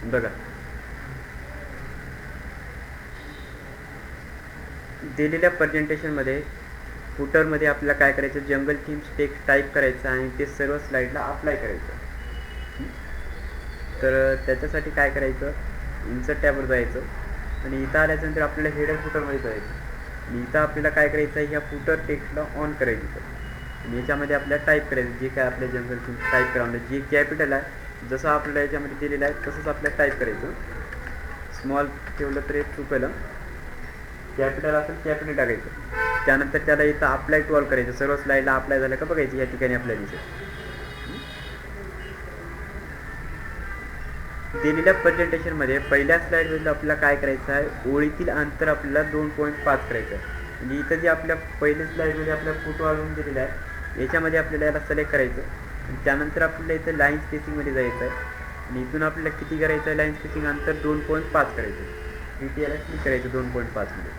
बघा, दिलेल्या प्रेझेंटेशनमध्ये फुटरमध्ये आपल्याला काय करायचं, जंगल थीम्स टेक्स्ट टाईप करायचं आणि ते सर्व स्लाईडला अप्लाय करायचं. तर त्याच्यासाठी काय करायचं, इन्सर्ट टॅबवर जायचं आणि इथं आल्याच्यानंतर आपल्याला हेडर फुटरमध्ये जायचं आणि इथं आपल्याला काय करायचं आहे, ह्या फुटर टेक्स्टला ऑन करायचं आणि याच्यामध्ये आपल्याला टाईप करायचं जे काय आपल्या जंगल थीम्स टाईप करावं, जे कॅपिटल आहे जसं आपल्याला याच्यामध्ये दिलेलं आहे तसंच आपल्याला टाईप करायचं. स्मॉल ठेवलं तर एक चुकलं, कॅपिटल असेल कॅपिटल टाकायचं. त्यानंतर त्याला इथं अप्लाय टू ऑल करायचं, सर्व स्लाईडला अप्लाय झालं का बघायचं, या ठिकाणी आपल्याला दिसेल. दिलेल्या प्रेझेंटेशनमध्ये पहिल्या स्लाईडमध्ये आपल्याला काय करायचं आहे, ओळीतील अंतर आपल्याला 2.5 करायचं आहे. म्हणजे इथं जे आपल्या पहिल्या स्लाईडमध्ये आपल्याला फोटो आणून दिलेला आहे याच्यामध्ये आपल्याला याला सिलेक्ट करायचं आणि त्यानंतर आपल्याला इथं लाईन स्पेसिंगमध्ये जायचं आहे आणि इथून आपल्याला किती करायचं आहे, लाईन स्पेसिंग अंतर 2.5 करायचं. इथे याला क्लिक करायचं 2.5मध्ये.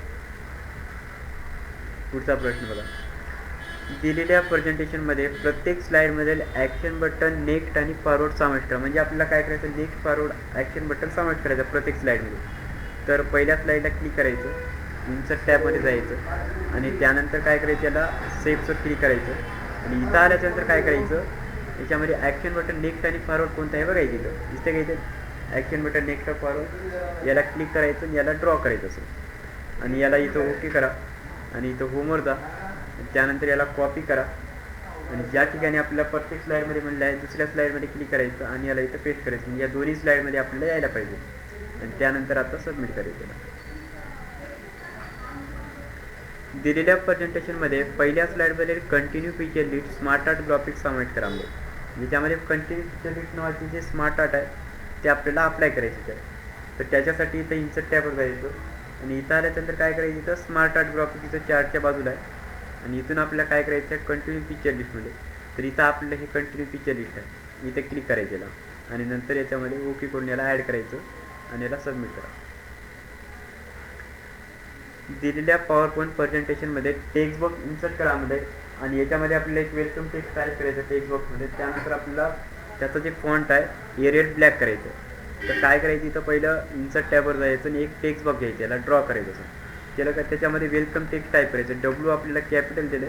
पुढचा प्रश्न बघा, दिलेल्या प्रेझेंटेशनमध्ये प्रत्येक स्लाईडमधील ॲक्शन बटन नेक्स्ट आणि फॉरवर्ड समाविष्ट करा. म्हणजे आपल्याला काय करायचं, नेक्स्ट फॉरवर्ड ॲक्शन बटन समाविष्ट करायचं प्रत्येक स्लाईडमध्ये. तर पहिल्या स्लाईडला क्लिक करायचं, इन्सर्ट टॅबमध्ये जायचं आणि त्यानंतर काय करायचं, याला सेव्हवर क्लिक करायचं आणि इथं आल्याच्यानंतर काय करायचं, याच्यामध्ये ॲक्शन बटन नेक्स्ट आणि फॉरवर्ड कोणतं आहे बघायचं. इथं दिसते का, इथं ॲक्शन बटन नेक्स्ट फॉरवर्ड, याला क्लिक करायचं आणि याला ड्रॉ करायचं असं आणि याला इथं ओके करा आणि इथं होमवर जा. त्यानंतर याला कॉपी करा आणि ज्या ठिकाणी आपल्याला प्रत्येक स्लाईडमध्ये म्हणलं आहे दुसऱ्या स्लाईडमध्ये क्लिक करायचं आणि याला इथं पेस्ट करायचं. म्हणजे या दोन्ही स्लाईडमध्ये आपल्याला यायला पाहिजे आणि त्यानंतर आता सबमिट करायचं. दिलेल्या प्रेझेंटेशनमध्ये पहिल्या स्लाईडमध्ये continue feature list smart art graphics समाविष्ट करा. म्हणजे त्यामध्ये कंटिन्यू फीचर लिस्ट नावाचे जे स्मार्ट आर्ट आहे ते आपल्याला अप्लाय करायचं आहे. तर त्याच्यासाठी इथं इन्सर्ट टॅबवर जायचं आणि इथं आल्यानंतर काय करायचं, इथं स्मार्ट आर्ट ग्राफिक्स इथं चार्टच्या बाजूला आहे आणि इथून आपल्याला काय करायचं आहे, कंटिन्यू फीचर लिस्टमध्ये. तर इथं आपलं हे कंटिन्यू फीचर लिस्ट आहे, इथे क्लिक करायचं याला आणि नंतर याच्यामध्ये ओके करून याला ॲड करायचं आणि याला सबमिट करा. दिलेल्या पॉवर पॉईंट प्रेझेंटेशनमध्ये टेक्स्ट बॉक्स इन्सर्ट करामध्ये आणि याच्यामध्ये आपल्याला एक वेलकम टेक्स्ट टाईप करायचं टेक्स्ट बॉक्समध्ये. त्यानंतर आपल्याला त्याचं जे फॉन्ट आहे एरियल ब्लॅक करायचं. तर काय करायचं, इथं पहिलं इन्सर्ट टॅबवर जायचं आणि एक टेक्स्ट बॉक्स घ्यायचं, याला ड्रॉ करायचं असं केलं का त्याच्यामध्ये वेलकम टेक्स्ट टाईप करायचं. डब्ल्यू आपल्याला कॅपिटल दिलं,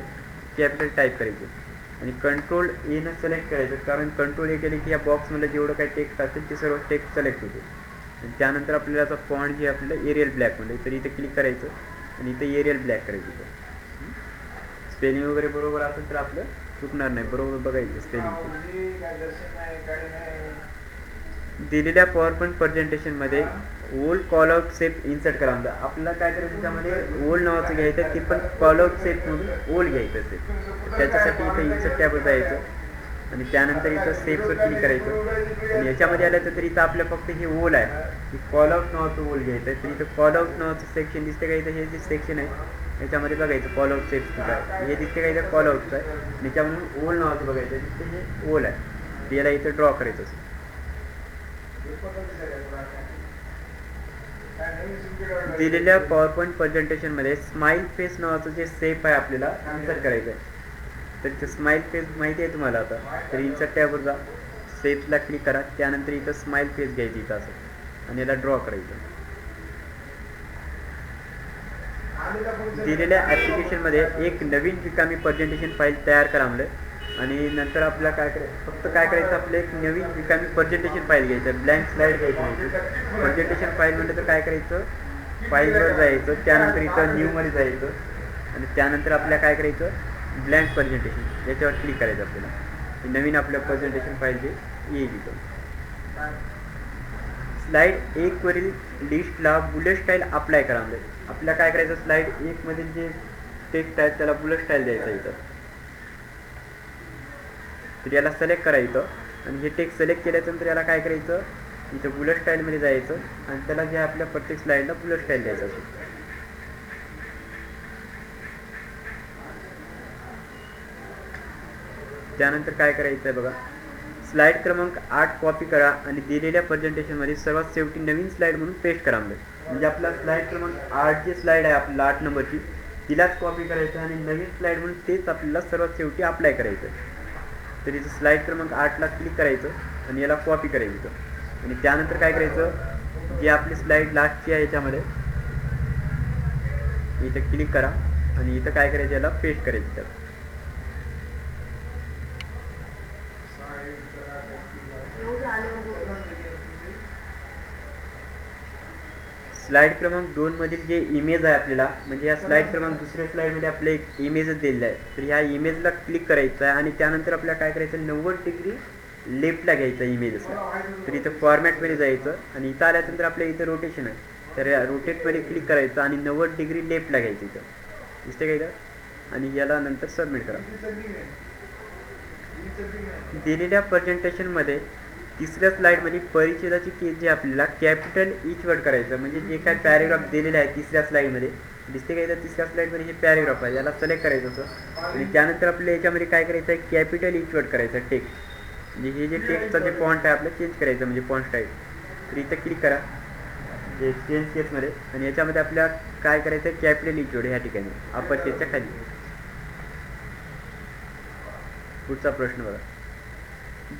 कॅपिटल टाईप करायचं आणि कंट्रोल एनं सिलेक्ट करायचं, कारण कंट्रोल ए केले की या बॉक्समध्ये जेवढं काही टेक्स्ट असेल ते सर्व टेक्स्ट सिलेक्ट होते. आणि त्यानंतर आपल्याला आता फॉन्ट जे आपल्याला एरियल ब्लॅकमध्ये, तर इथे क्लिक करायचं आणि इथं एरियल ब्लॅक करायचं. स्पेलिंग वगैरे बरोबर असेल तर आपलं चुकणार नाही, बरोबर बघायचं स्पेलिंग. दिलेल्या पॉवर पॉईंट प्रेझेंटेशनमध्ये oval call out shape insert करा. आपल्याला काय करायचं, त्याच्यामध्ये ओल्ड नावाचं घ्यायचं, ते पण कॉल आउट सेपमधून ओल्ड घ्यायचं असेल. त्याच्यासाठी इथं इन्सर्ट टॅबवर जायचं आणि त्यानंतर इथं सेफवर क्लिक करायचं आणि याच्यामध्ये आलं तर इथं आपल्या फक्त हे ओल आहे, की कॉल आउट नावाचं ओल घ्यायचं आहे. तर इथं कॉल आउट नावाचं सेक्शन दिसते का, इथं हे जे सेक्शन आहे याच्यामध्ये बघायचं कॉल आउट सेफ कुठं आहे, हे दिसते का इथं कॉल आउटचं आहे. याच्यामधून ओल नावाचं बघायचं, दिसते हे ओल आहे, याला इथं ड्रॉ करायचं असं. दिलेल्या पॉवर पॉईंट प्रेझेंटेशनमध्ये स्माईल फेस नावाचं जे सेफ आहे आपल्याला इन्सर्ट करायचं आहे. तर ते स्माईल फेस माहिती आहे तुम्हाला आता, तर इन्सर्ट टॅबवर जा, सेफला क्लिक करा, त्यानंतर इथं स्माईल फेस घ्यायची इथं असं आणि याला ड्रॉ करायचं. दिलेल्या ॲप्लिकेशनमध्ये एक नवीन रिकामी प्रेझेंटेशन फाईल तयार करा म्हणलं आणि नंतर आपल्याला काय करायचं, फक्त काय करायचं, आपलं एक नवीन रिकामी प्रेझेंटेशन फाईल घ्यायचं, ब्लँक स्लाईड घ्यायची नाही. प्रेझेंटेशन फाईल म्हणलं तर काय करायचं, फाईलवर जायचं, त्यानंतर इथं न्यूमध्ये जायचं आणि त्यानंतर आपल्याला काय करायचं, ब्लँक प्रेझेंटेशन याच्यावर क्लिक करायचं. आपल्याला नवीन आपलं प्रेझेंटेशन फाईल जे येईल इथं. स्लाईड 1 वरील लिस्टला बुलेट स्टाईल अप्लाय करा. म्हणजे आपल्याला काय करायचं, स्लाईड 1 मधील जे टेक्स्ट आहे त्याला बुलेट स्टाईल द्यायचं इथं. तर याला सिलेक्ट करायचं आणि हे टेक्स्ट सिलेक्ट केल्यानंतर याला काय करायचं, इथं बुलेट स्टाईलमध्ये जायचं आणि त्याला जे आपल्या प्रत्येक स्लाईडला बुलेट स्टाईल द्यायचं असं. त्यानंतर काय करायचं आहे बघा, स्लाईड क्रमांक 8 कॉपी करा आणि दिलेल्या प्रेझेंटेशनमध्ये सर्वात शेवटी नवीन स्लाईड म्हणून पेस्ट करा. म्हणजे आपला स्लाईड क्रमांक 8 जी स्लाईड आहे आपल्याला 8 नंबरची, तिलाच कॉपी करायचं आणि नवीन स्लाईड म्हणून तेच आपल्याला सर्वात शेवटी अप्लाय करायचं. तर इथं स्लाईड क्रमांक 8ला क्लिक करायचं आणि याला कॉपी करायचं. आणि त्यानंतर काय करायचं, जी आपली स्लाईड लास्टची आहे याच्यामध्ये इथं क्लिक करा आणि इथं काय करायचं, याला पेस्ट करायचं त्यात. स्लाइड क्रमांक 2 मधील जे इमेज आहे आपल्याला, म्हणजे या स्लाइड क्रमांक दुसऱ्या स्लाइडमध्ये आपले एक इमेजच दिलेला आहे. तर ह्या इमेजला क्लिक करायचं आहे आणि त्यानंतर आपल्याला काय करायचं, 90 डिग्री लेफ्टला घ्यायचं इमेजला. तर इथं फॉर्मॅटमध्ये जायचं आणि इथं आल्यानंतर आपल्या इथं रोटेशन आहे, तर या रोटेटमध्ये क्लिक करायचं आणि 90 डिग्री लेफ्टला घ्यायचं इथं, दिसते का इथं, आणि याला नंतर सबमिट करा. दिलेल्या प्रेझेंटेशनमध्ये तिसऱ्या स्लाइडमध्ये परिच्छेदाची केस जे आपल्याला कॅपिटल इच वर्ड करायचं, म्हणजे जे काय पॅरेग्राफ दिलेले आहे तिसऱ्या स्लाइडमध्ये दिसते का इथं, तिसऱ्या स्लाइडमध्ये हे पॅरेग्राफ आहे, याला सिलेक्ट करायचं असं. आणि त्यानंतर आपल्या याच्यामध्ये काय करायचं आहे, कॅपिटल इच वर्ड करायचं आहे टेक्स्ट, म्हणजे हे जे टेक्स्टचा जे फॉन्ट आहे आपलं चेंज करायचं, म्हणजे फॉन्ट स्टाईल. तर इथं क्लिक करा जे चेंज केसमध्ये आणि याच्यामध्ये आपल्याला काय करायचं आहे, कॅपिटल इच वर्ड ह्या ठिकाणी अपर केसच्या खाली. पुढचा प्रश्न बघा.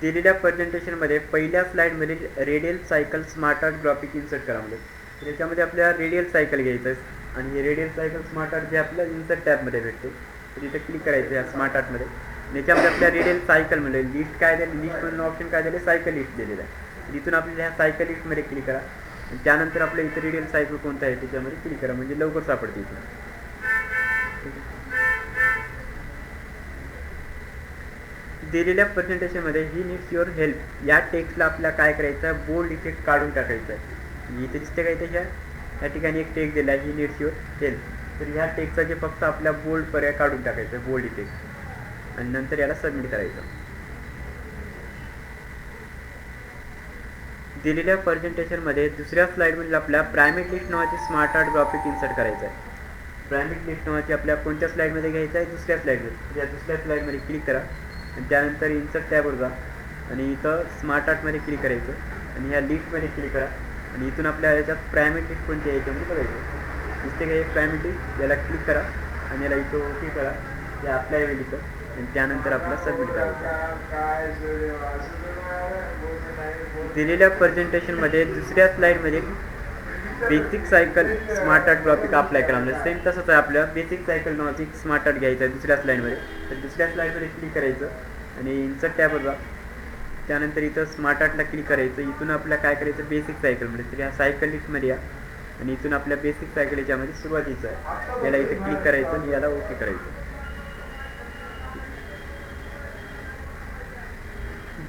दिलेल्या प्रेझेंटेशनमध्ये पहिल्या स्लाइडमधील radial cycle smart art graphic insert करा म्हणजे. तर याच्यामध्ये आपल्याला रेडियल सायकल घ्यायचं आहे आणि हे रेडियल सायकल स्मार्ट आर्ट जे आपल्या इन्सर्ट टॅबमध्ये भेटते, तर इथे क्लिक करायचं या स्मार्ट आर्टमध्ये. याच्यामध्ये आपल्या रेडियल सायकल म्हणजे लिस्ट काय दिली, लिस्टमधून ऑप्शन काय दिले, सायकल लिस्ट दिलेलं आहे. इथून आपल्याला ह्या सायकल लिस्टमध्ये क्लिक करा आणि त्यानंतर आपल्या इथं रेडियल सायकल कोणतं आहे त्याच्यामध्ये क्लिक करा, म्हणजे लवकर सापडते इथून. दिलेल्या प्रेझेंटेशनमध्ये ही नीड्स युअर हेल्प या टेक्स्टला आपल्याला काय करायचं आहे, बोल्ड इफेक्ट काढून टाकायचं आहे. इथे दिसते का इथे ह्या ठिकाणी एक टेक्स्ट दिला आहे, ही नीड्स युअर हेल्प. तर ह्या टेक्स्टचा जे फक्त आपल्या बोल्ड पर्याय काढून टाकायचं आहे, बोल्ड इफेक्ट, आणि नंतर याला सबमिट करायचं. दिलेल्या प्रेझेंटेशनमध्ये दुसऱ्या स्लाइडमधील आपल्या प्रायमेट लिस्ट नावाची स्मार्ट आर्ट ग्राफिक इन्सर्ट करायचं आहे. प्रायमेट लिस्ट नावाची आपल्या कोणत्या स्लाइडमध्ये घ्यायचं आहे, दुसऱ्या स्लाइडमध्ये. या दुसऱ्या स्लाइडमध्ये क्लिक करा आणि त्यानंतर इन्सर्ट टॅबवर जा आणि इथं स्मार्ट आर्टमध्ये क्लिक करायचं आणि ह्या लिस्टमध्ये क्लिक करा आणि इथून आपल्या याच्यात प्रायमेट लिस्ट कोणती आहे याच्यामध्ये बघायचं. दिसते का एक प्रायमेट लिस्ट, याला क्लिक करा आणि याला इथं ओके करा, ते अप्लाय होईल इथं आणि त्यानंतर आपल्याला सबमिट करायचं. दिलेल्या प्रेझेंटेशनमध्ये दुसऱ्या स्लाइडमध्ये basic cycle smart art graphic apply करा, म्हणजे सेम तसंच आहे. आपल्या बेसिक सायकल नावाची स्मार्ट आर्ट घ्यायचं आहे दुसऱ्या स्लाइडमध्ये. तर दुसऱ्या स्लाइडमध्ये क्लिक करायचं आणि इन्सर्ट टॅबवर जा, त्यानंतर इथं स्मार्ट आर्टला क्लिक करायचं. इथून आपल्याला काय करायचं, बेसिक सायकलमध्ये, तर ह्या सायकल लिस्टमध्ये या आणि इथून आपल्या बेसिक सायकल याच्यामध्ये सुरुवातीचं आहे, याला इथं क्लिक करायचं आणि याला ओके करायचं.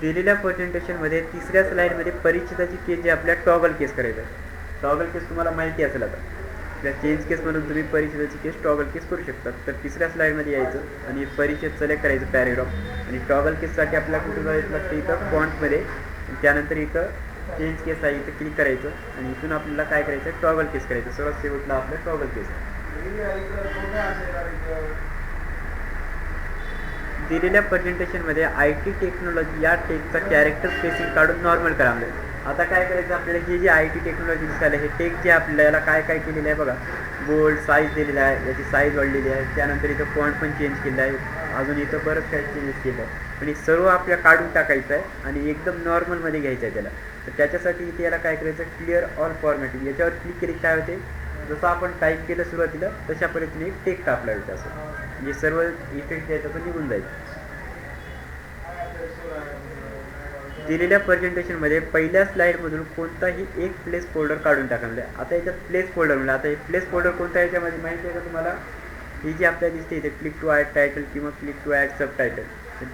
दिलेल्या प्रेझेंटेशनमध्ये तिसऱ्या स्लाइडमध्ये परिच्छेदाची केस जे आपल्या टॉगल केस करायचं आहे. टॉगल केस तुम्हाला माहिती असेल आता, त्या चेंज केसमधून तुम्ही परिच्छेदाची केस टॉगल केस करू शकता. तर तिसऱ्या स्लाइडमध्ये यायचं आणि परिच्छेद सिलेक्ट करायचं पॅरेग्राफ, आणि टॉगल केससाठी आपल्याला कुठं जायचं लागतं, इथं फॉन्टमध्ये, त्यानंतर इथं चेंज केस आहे, इथं क्लिक करायचं आणि इथून आपल्याला काय करायचं, टॉगल केस करायचं. सर्वात शेवटला आपलं टॉगल केस. दिलेल्या प्रेझेंटेशनमध्ये IT टेक्नॉलॉजी या टेक्स्टचा कॅरेक्टर स्पेसिंग काढून नॉर्मल करा. आता काय करायचं, आपल्याला हे जे IT टेक्नॉलॉजी दिसायला हे टेक्स्ट जे आपल्याला काय काय केलेलं आहे बघा, बोल्ड साईज दिलेला आहे, याची साईज वाढलेली आहे, त्यानंतर इथं फॉन्ट पण चेंज केलं आहे, अजून इथं बरंच काही चेंजेस केलं आहे. पण हे सर्व आपल्याला काढून टाकायचं आहे आणि एकदम नॉर्मलमध्ये घ्यायचं आहे त्याला. तर त्याच्यासाठी इथे याला काय करायचं, क्लिअर ऑल फॉर्मॅटिंग याच्यावर क्लिक केली काय होते, जसं आपण टाईप केलं सुरुवातीला तशा पद्धतीने एक टेक्स्ट आपला होतं, असं म्हणजे सर्व इफेक्ट द्यायचं तर निघून जाईल. दिलेल्या प्रेझेंटेशनमध्ये पहिल्या स्लाइडमधून कोणताही एक प्लेस फोल्डर काढून टाका. आता याच्यात प्लेस फोल्डर म्हणजे आता हे प्लेस फोल्डर कोणता याच्यामध्ये माहिती आहे का तुम्हाला, ही जी आपल्याला दिसते इथे क्लिक टू ॲड टायटल किंवा click to add subtitle,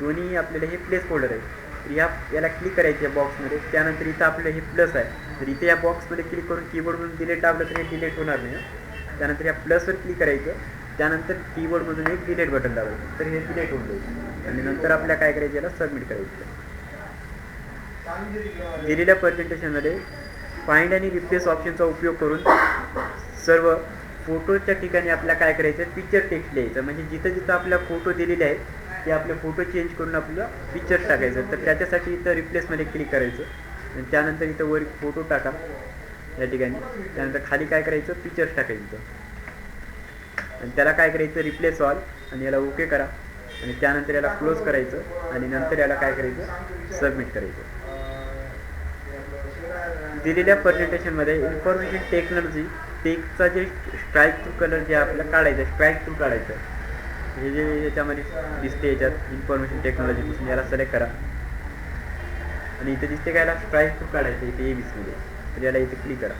दोन्ही आपल्याला हे प्लेस फोल्डर आहे. तर याला क्लिक करायचं आहे बॉक्समध्ये, त्यानंतर इथं आपलं हे प्लस आहे, तर इथे या बॉक्समध्ये क्लिक करून कीबोर्डमधून डिलीट दाबलं तर हे डिलीट होणार नाही. त्यानंतर या प्लसवर क्लिक करायचं, त्यानंतर कीबोर्डमधून एक डिलीट बटन दाबायचं, तर हे डिलीट होऊन जाईल आणि नंतर आपल्याला काय करायचं, याला सबमिट करायचं. दिलेल्या प्रेझेंटेशनमध्ये फाइंड आणि रिप्लेस ऑप्शनचा उपयोग करून सर्व फोटोच्या ठिकाणी आपल्याला काय करायचं, पिक्चर टेक्स्ट लिहायचं, म्हणजे जिथं जिथं आपल्या फोटो दिलेले आहेत ते आपले फोटो चेंज करून आपलं पिक्चर टाकायचं. तर त्याच्यासाठी इथं रिप्लेसमध्ये क्लिक करायचं आणि त्यानंतर इथं वर फोटो टाका या ठिकाणी, त्यानंतर खाली काय करायचं, पिक्चर्स टाकायचं आणि त्याला काय करायचं, रिप्लेस ऑल आणि याला ओके करा आणि त्यानंतर याला क्लोज करायचं आणि नंतर याला काय करायचं, सबमिट करायचं. दिलेल्या प्रेझेंटेशनमध्ये इन्फॉर्मेशन टेक्नॉलॉजी टेक्स्टचा जे स्ट्राईक थ्रू कलर जे आपल्याला काढायचं स्ट्राईक थ्रू काढायचं हे जे याच्यामध्ये दिसते याच्यात इन्फॉर्मेशन टेक्नॉलॉजीपासून याला सिलेक्ट करा आणि इथे दिसते काय याला स्ट्राईक थ्रू काढायचं इथे ABCमध्ये तर याला इथे क्लिक करा.